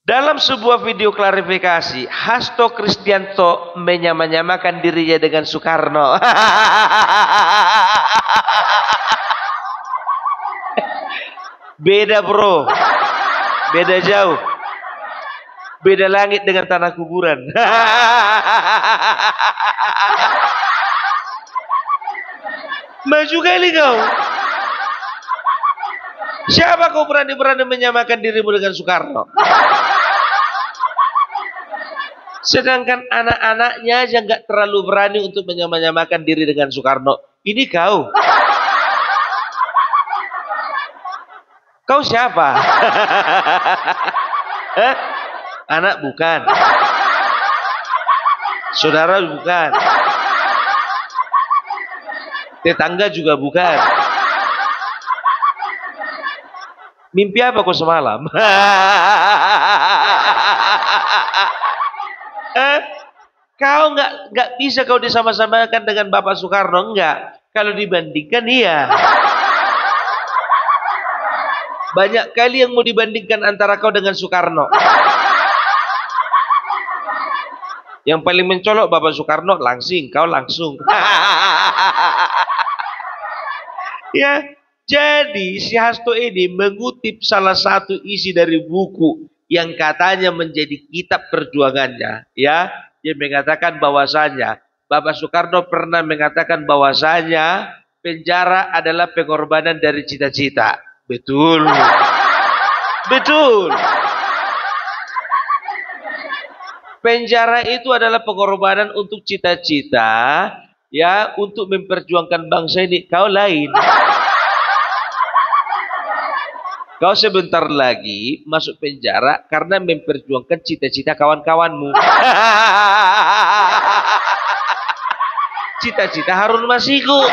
Dalam sebuah video klarifikasi, Hasto Kristianto menyamakan dirinya dengan Soekarno. Beda bro, beda jauh, beda langit dengan tanah kuburan. Maju kali kau. Siapa kau berani-berani menyamakan dirimu dengan Soekarno? Sedangkan anak-anaknya aja nggak terlalu berani untuk menyamakan diri dengan Soekarno. Ini kau. Kau siapa? Anak bukan. Saudara bukan. Tetangga juga bukan. Mimpi apa kau semalam? Kau nggak bisa kau disama-samakan dengan Bapak Soekarno, enggak. Kalau dibandingkan iya. Banyak kali yang mau dibandingkan antara kau dengan Soekarno. Yang paling mencolok Bapak Soekarno langsing, kau langsung. Ya, jadi si Hasto ini mengutip salah satu isi dari buku yang katanya menjadi kitab perjuangannya, ya. Dia mengatakan bahwasanya Bapak Soekarno pernah mengatakan bahwasanya penjara adalah pengorbanan dari cita-cita. Betul. Betul. Penjara itu adalah pengorbanan untuk cita-cita, ya, untuk memperjuangkan bangsa ini. Kau lain. Kau sebentar lagi masuk penjara karena memperjuangkan cita-cita kawan-kawanmu. Cita-cita Harun Masiku.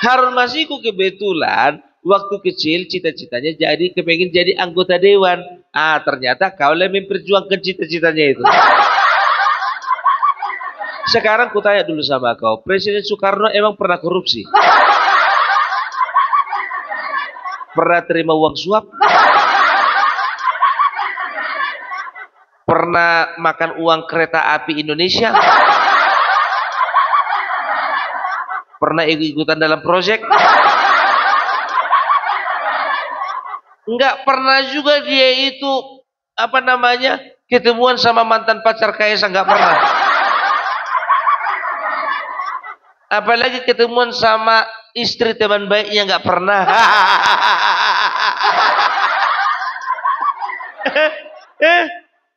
Harun Masiku kebetulan waktu kecil cita-citanya kepengen jadi anggota dewan. Ternyata kau lah memperjuangkan cita-citanya itu. Sekarang ku tanya dulu sama kau, Presiden Soekarno emang pernah korupsi? Pernah terima uang suap? Pernah makan uang kereta api Indonesia? Pernah ikut-ikutan dalam proyek? Enggak pernah juga dia itu ketemuan sama mantan pacar Kaisang, enggak pernah. Apalagi ketemuan sama istri teman baiknya, enggak pernah.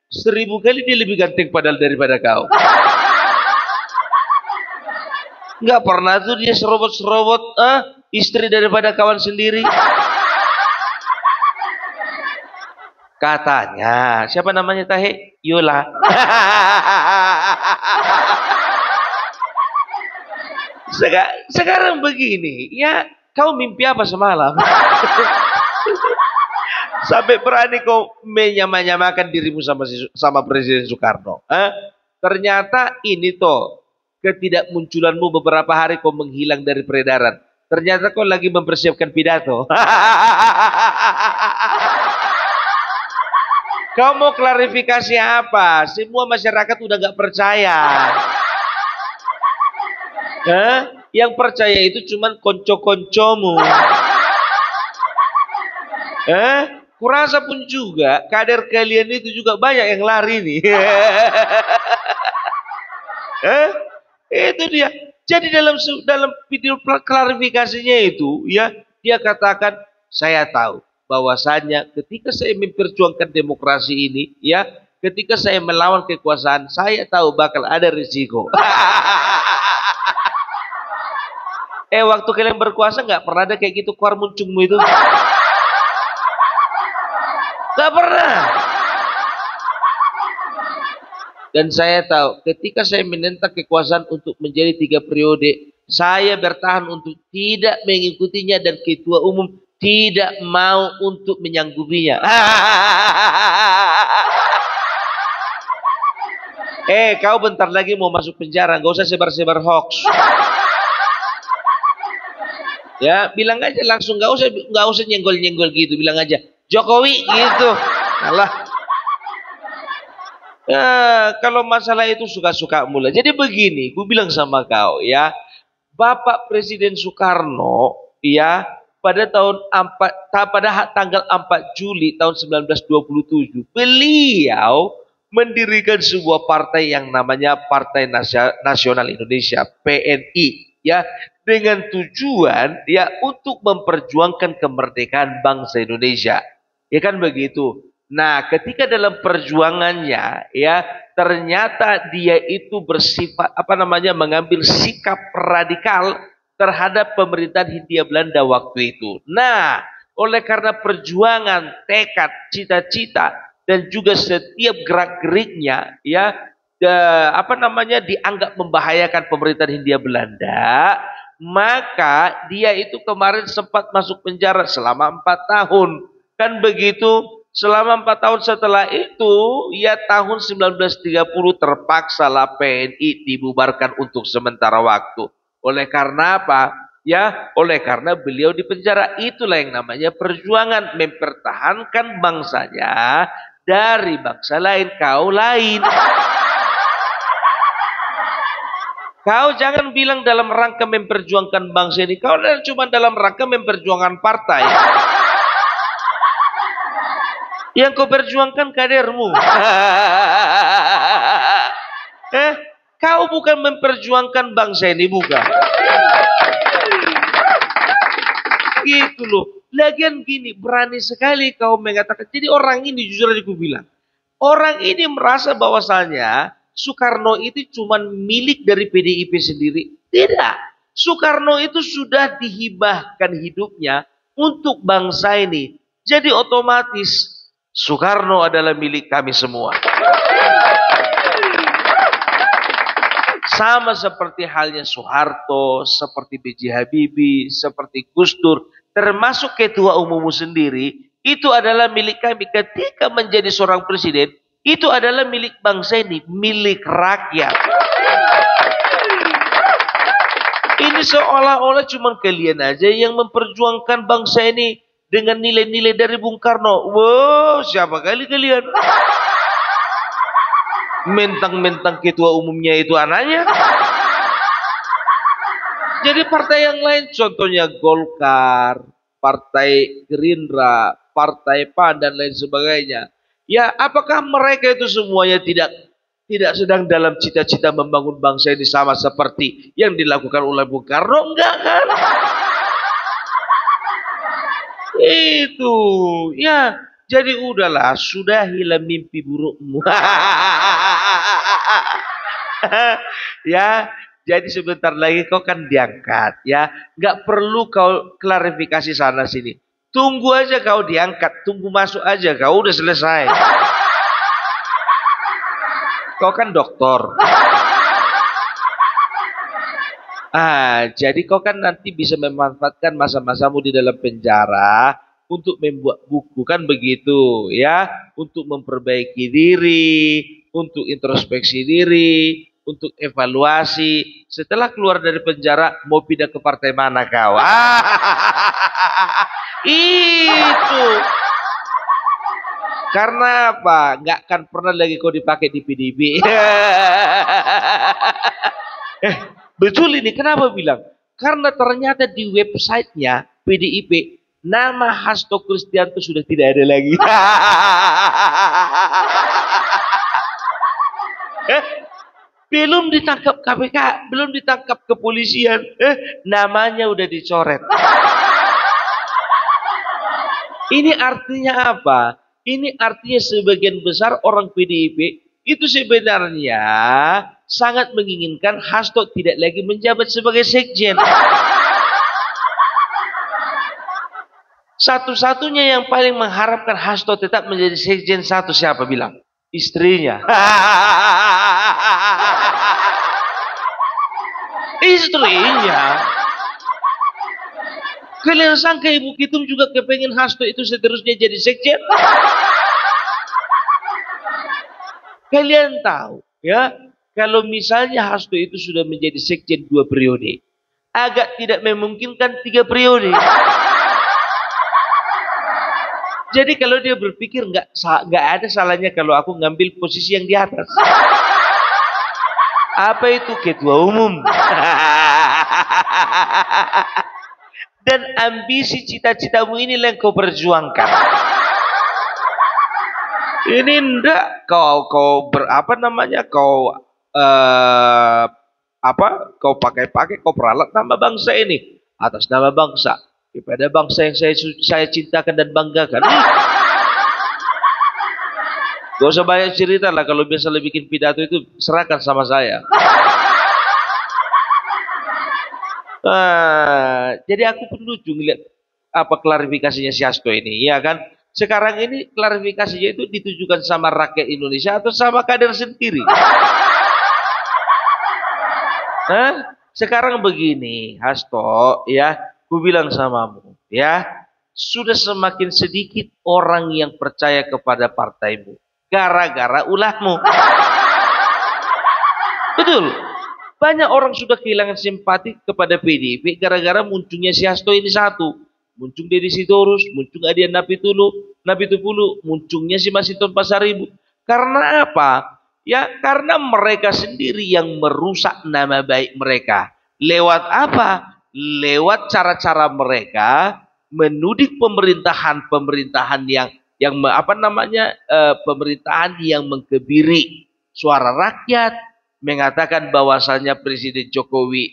Seribu kali dia lebih ganteng padahal daripada kau. Enggak pernah tuh dia serobot-serobot istri daripada kawan sendiri. Katanya, siapa namanya Tahe? Yola. Sekarang begini, ya, kau mimpi apa semalam? Sampai berani kau menyamakan dirimu sama Presiden Soekarno. Ternyata ini toh ketidakmunculanmu beberapa hari kau menghilang dari peredaran. Ternyata kau lagi mempersiapkan pidato. Kau mau klarifikasi apa? Semua masyarakat udah gak percaya. Yang percaya itu cuman konco-koncomu. Kurasa pun juga kader kalian itu juga banyak yang lari nih. Itu dia. Jadi dalam video klarifikasinya itu, ya, dia katakan, saya tahu bahwasanya ketika saya memperjuangkan demokrasi ini, ya, ketika saya melawan kekuasaan, saya tahu bakal ada risiko. Waktu kalian berkuasa nggak pernah ada kayak gitu keluar muncungmu itu. Nggak pernah. Dan saya tahu ketika saya menentang kekuasaan untuk menjadi 3 periode, saya bertahan untuk tidak mengikutinya dan ketua umum tidak mau untuk menyanggupinya. Kau bentar lagi mau masuk penjara, nggak usah sebar-sebar hoax. Ya, bilang aja langsung, nggak usah nyenggol-nyenggol gitu, bilang aja, Jokowi gitu. Alah. Kalau masalah itu suka-suka mulai. Jadi begini, gue bilang sama kau ya, Bapak Presiden Soekarno ya pada tanggal 4 Juli tahun 1927 beliau mendirikan sebuah partai yang namanya Partai Nasional Indonesia PNI ya dengan tujuan ya untuk memperjuangkan kemerdekaan bangsa Indonesia. Ya kan begitu. Nah, ketika dalam perjuangannya ya ternyata dia itu bersifat mengambil sikap radikal terhadap pemerintahan Hindia Belanda waktu itu. Nah, oleh karena perjuangan, tekad, cita-cita dan juga setiap gerak-geriknya ya dianggap membahayakan pemerintahan Hindia Belanda, maka dia itu kemarin sempat masuk penjara selama 4 tahun. Kan begitu? Selama 4 tahun setelah itu, ya tahun 1930 terpaksalah PNI dibubarkan untuk sementara waktu. Oleh karena apa? Ya, oleh karena beliau di penjara. Itulah yang namanya perjuangan mempertahankan bangsanya dari bangsa lain, kau lain. Kau jangan bilang dalam rangka memperjuangkan bangsa ini. Kau cuma dalam rangka memperjuangkan partai. Yang kau perjuangkan kadermu. Kau bukan memperjuangkan bangsa ini, bukan. Gitu loh. Lagian gini, berani sekali kau mengatakan. Jadi orang ini jujur aja aku bilang. Orang ini merasa bahwasanya Soekarno itu cuma milik dari PDIP sendiri. Tidak. Soekarno itu sudah dihibahkan hidupnya untuk bangsa ini. Jadi otomatis Soekarno adalah milik kami semua. Sama seperti halnya Soeharto, seperti B.J. Habibie, seperti Gus Dur, termasuk ketua umummu sendiri, itu adalah milik kami. Ketika menjadi seorang presiden, itu adalah milik bangsa ini, milik rakyat. Ini seolah-olah cuma kalian aja yang memperjuangkan bangsa ini dengan nilai-nilai dari Bung Karno. Wow, siapa kali kalian? Mentang-mentang ketua umumnya itu anaknya. Jadi partai yang lain, contohnya Golkar, Partai Gerindra, Partai PAN dan lain sebagainya. Ya, apakah mereka itu semuanya tidak sedang dalam cita-cita membangun bangsa ini sama seperti yang dilakukan oleh Bung Karno? Enggak kan? Itu, ya, jadi udahlah, sudahilah mimpi burukmu. Ya, jadi sebentar lagi kau kan diangkat, ya, nggak perlu kau klarifikasi sana sini. Tunggu aja kau diangkat, tunggu masuk aja, kau udah selesai. Kau kan doktor. Jadi kau kan nanti bisa memanfaatkan masa-masamu di dalam penjara untuk membuat buku, kan begitu ya, untuk memperbaiki diri, untuk introspeksi diri, untuk evaluasi. Setelah keluar dari penjara mau pindah ke partai mana kau? Itu. Karena apa? Nggak akan pernah lagi kau dipakai di PDIP. Betul ini, kenapa bilang? Karena ternyata di websitenya PDIP, nama Hasto Kristianto sudah tidak ada lagi. Belum ditangkap KPK, belum ditangkap kepolisian, namanya udah dicoret. Ini artinya apa? Ini artinya sebagian besar orang PDIP itu sebenarnya sangat menginginkan Hasto tidak lagi menjabat sebagai sekjen. Satu-satunya yang paling mengharapkan Hasto tetap menjadi sekjen satu, siapa bilang? Istrinya. Istrinya. Kalian sangka Ibu Kitum juga kepengen Hasto itu seterusnya jadi sekjen? Kalian tahu ya, kalau misalnya Hasto itu sudah menjadi sekjen 2 periode, agak tidak memungkinkan 3 periode. Jadi kalau dia berpikir nggak ada salahnya kalau aku ngambil posisi yang di atas. Apa itu ketua umum? Dan ambisi cita-citamu inilah yang kau perjuangkan. Ini enggak kau berapa namanya kau pakai kau peralat nama bangsa ini atas nama bangsa kepada bangsa yang saya cintakan dan banggakan. Gak usah banyak cerita lah, kalau biasa bikin pidato itu serahkan sama saya. Jadi aku pun lucu ngeliat apa klarifikasinya si Hasto ini, ya kan? Sekarang ini klarifikasinya itu ditujukan sama rakyat Indonesia atau sama kader sendiri? Sekarang begini, Hasto, ya, ku bilang samamu, ya, sudah semakin sedikit orang yang percaya kepada partaimu, gara-gara ulahmu. Betul. Banyak orang sudah kehilangan simpati kepada PDIP gara-gara munculnya si Hasto ini satu. Muncul Deddy Sitorus, muncul Adian Napitupulu, munculnya si Masinton Pasaribu. Karena apa? Ya, karena mereka sendiri yang merusak nama baik mereka. Lewat apa? Lewat cara-cara mereka menuding pemerintahan pemerintahan yang mengkebiri suara rakyat, mengatakan bahwasannya Presiden Jokowi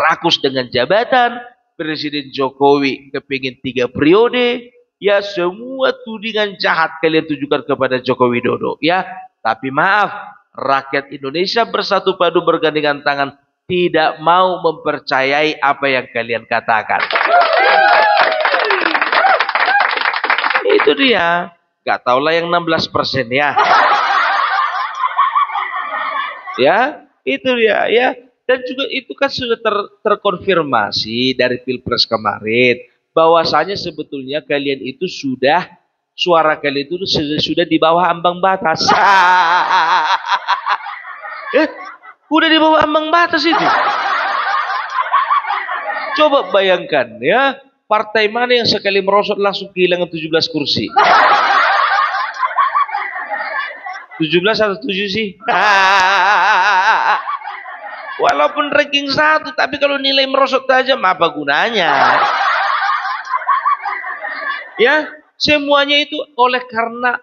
rakus dengan jabatan, Presiden Jokowi kepingin 3 periode, ya semua tudingan jahat kalian tujukan kepada Joko Widodo, ya. Tapi maaf, rakyat Indonesia bersatu padu bergandengan tangan tidak mau mempercayai apa yang kalian katakan. Itu dia. Gak tahulah yang 16% ya. Ya, itu dia ya. Dan juga itu kan sudah terkonfirmasi dari Pilpres kemarin bahwasanya sebetulnya kalian itu suara kalian itu sudah di bawah ambang batas. Udah di bawah ambang batas itu. Coba bayangkan ya, partai mana yang sekali merosot langsung kehilangan 17 kursi? 17 atau 7 sih? Walaupun ranking 1, tapi kalau nilai merosot tajam apa gunanya? Ya, semuanya itu oleh karena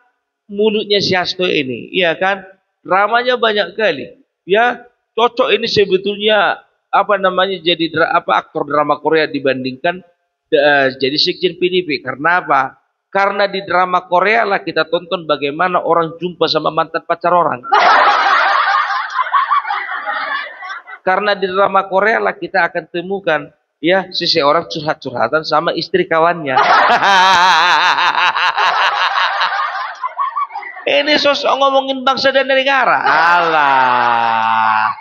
mulutnya si Hasto ini, iya kan? Dramanya banyak kali. Ya, cocok ini sebetulnya jadi aktor drama Korea dibandingkan jadi sekjen PDIP. Karena apa? Karena di drama Korea lah kita tonton bagaimana orang jumpa sama mantan pacar orang. Karena di drama Korea lah kita akan temukan ya seseorang curhat-curhatan sama istri kawannya. Ini sosok ngomongin bangsa dan negara. Alah.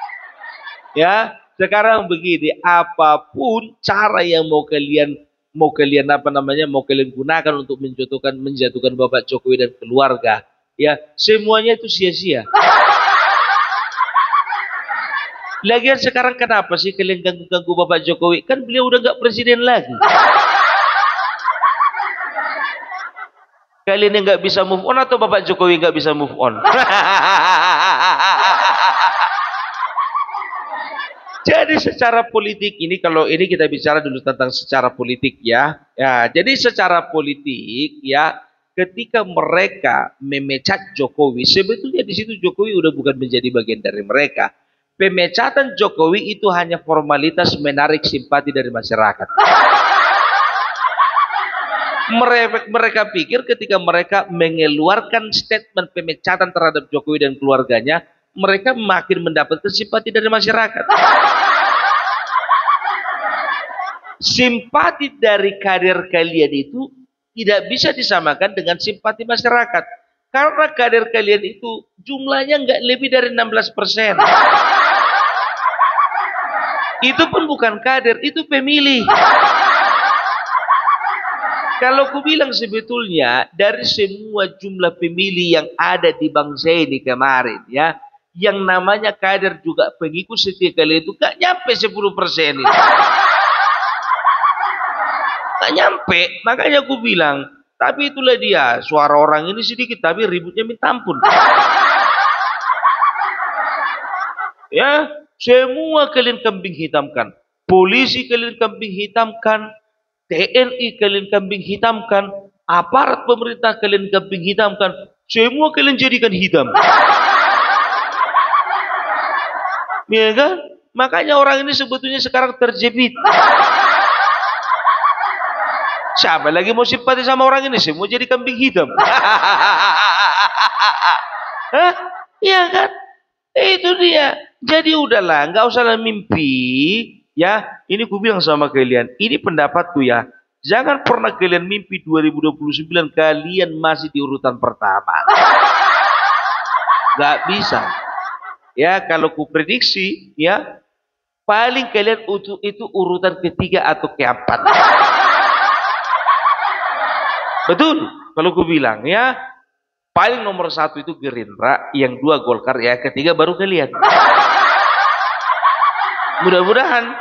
Ya, sekarang begini, apapun cara yang mau kalian gunakan untuk menjatuhkan Bapak Jokowi dan keluarga, ya, semuanya itu sia-sia. Lagian sekarang kenapa sih kalian ganggu-ganggu Bapak Jokowi? Kan beliau udah nggak presiden lagi. Kalian yang nggak bisa move on atau Bapak Jokowi nggak bisa move on? Jadi secara politik ini, kalau ini kita bicara dulu tentang secara politik ya. Ya, jadi secara politik ya, ketika mereka memecat Jokowi, sebetulnya di situ Jokowi udah bukan menjadi bagian dari mereka. Pemecatan Jokowi itu hanya formalitas menarik simpati dari masyarakat. Mereka pikir ketika mereka mengeluarkan statement pemecatan terhadap Jokowi dan keluarganya, mereka makin mendapatkan simpati dari masyarakat. Simpati dari kader kalian itu tidak bisa disamakan dengan simpati masyarakat. Karena kader kalian itu jumlahnya nggak lebih dari 16%. Itu pun bukan kader, itu pemilih. Kalau ku bilang sebetulnya dari semua jumlah pemilih yang ada di bangsa ini kemarin ya, yang namanya kader juga pengikut setia kalian itu gak nyampe 10% itu. Gak nyampe, makanya aku bilang Tapi itulah dia, suara orang ini sedikit tapi ributnya minta ampun. Ya, semua kalian kambing hitamkan. Polisi kalian kambing hitamkan, TNI kalian kambing hitamkan, aparat pemerintah kalian kambing hitamkan, semua kalian jadikan hitam. Ya kan? Makanya orang ini sebetulnya sekarang terjepit. Siapa lagi mau simpati sama orang ini? Semua jadi kambing hitam. Hah? Iya kan? Itu dia. Jadi udahlah, nggak usah mimpi. Ya, ini ku bilang sama kalian. Ini pendapatku ya. Jangan pernah kalian mimpi 2029 kalian masih di urutan pertama. Nggak bisa. Ya, kalau ku prediksi, ya paling kalian itu urutan ketiga atau keempat. Betul, kalau ku bilang ya, paling nomor 1 itu Gerindra, yang 2 Golkar, ya ketiga baru kalian. Mudah-mudahan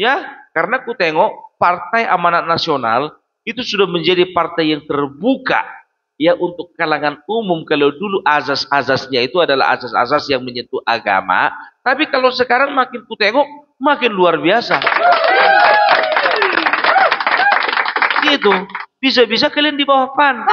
ya, karena ku tengok Partai Amanat Nasional itu sudah menjadi partai yang terbuka ya untuk kalangan umum. Kalau dulu azas-azasnya itu adalah azas-azas yang menyentuh agama, tapi kalau sekarang makin ku tengok makin luar biasa. Gitu. Bisa-bisa kalian di bawah PAN.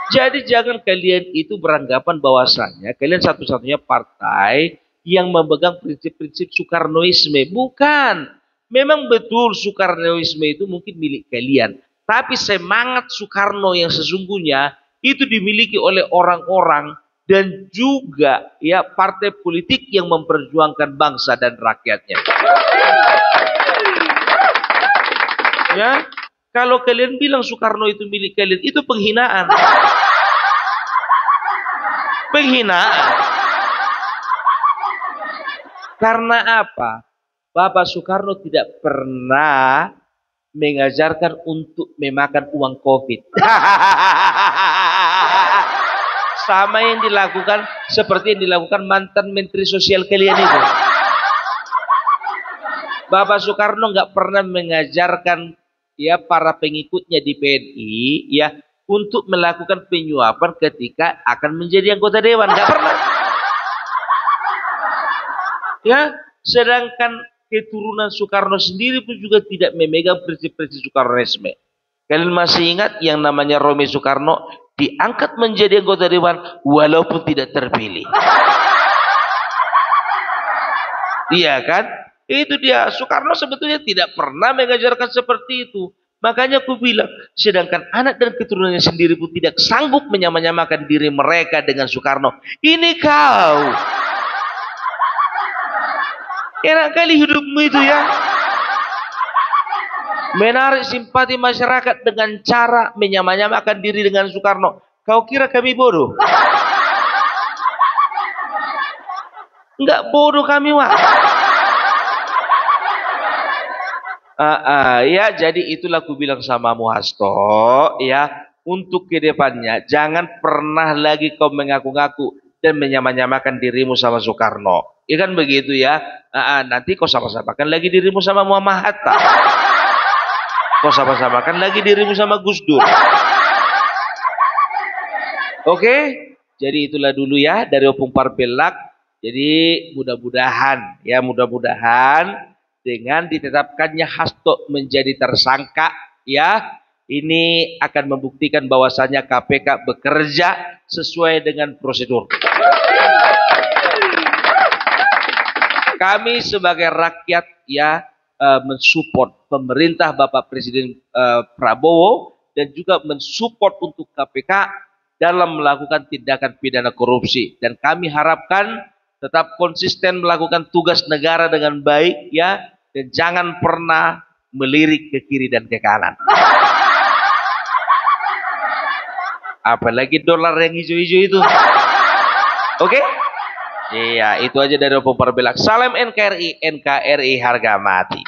Jadi jangan kalian itu beranggapan bahwasanya kalian satu-satunya partai yang memegang prinsip-prinsip Soekarnoisme. Bukan. Memang betul Soekarnoisme itu mungkin milik kalian. Tapi semangat Soekarno yang sesungguhnya itu dimiliki oleh orang-orang dan juga ya partai politik yang memperjuangkan bangsa dan rakyatnya. Ya, kalau kalian bilang Soekarno itu milik kalian, itu penghinaan. Penghinaan. Karena apa? Bapak Soekarno tidak pernah mengajarkan untuk memakan uang COVID. Sama yang dilakukan, seperti yang dilakukan mantan Menteri Sosial kalian itu. Bapak Soekarno nggak pernah mengajarkan ya para pengikutnya di PNI ya untuk melakukan penyuapan ketika akan menjadi anggota dewan, nggak pernah. Ya, sedangkan keturunan Soekarno sendiri pun juga tidak memegang prinsip-prinsip Soekarnoisme. Kalian masih ingat yang namanya Romi Soekarno diangkat menjadi anggota dewan walaupun tidak terpilih. Iya kan? Itu dia, Soekarno sebetulnya tidak pernah mengajarkan seperti itu. Makanya aku bilang, sedangkan anak dan keturunannya sendiri pun tidak sanggup menyamakan diri mereka dengan Soekarno. Ini kau. Enak kali hidupmu itu ya. Menarik simpati masyarakat dengan cara menyamakan diri dengan Soekarno. Kau kira kami bodoh? Enggak bodoh kami, Wak. Ya, jadi itulah aku bilang sama Hasto, ya, untuk kedepannya jangan pernah lagi kau mengaku-ngaku dan menyamakan dirimu sama Soekarno. Ya kan begitu ya. Nanti kau sama-samakan lagi dirimu sama Muhammad Hatta. Kau sama-samakan lagi dirimu sama Gus Dur. Oke, jadi itulah dulu ya dari Opung Parpelak. Jadi mudah-mudahan ya, mudah-mudahan dengan ditetapkannya Hasto menjadi tersangka ya, ini akan membuktikan bahwasanya KPK bekerja sesuai dengan prosedur. Kami sebagai rakyat ya mensupport pemerintah Bapak Presiden Prabowo dan juga mensupport untuk KPK dalam melakukan tindakan pidana korupsi, dan kami harapkan tetap konsisten melakukan tugas negara dengan baik ya, dan jangan pernah melirik ke kiri dan ke kanan. Apalagi dolar yang hijau-hijau itu. Oke? Iya, itu aja dari Opung Parpelak. Salam NKRI, NKRI harga mati.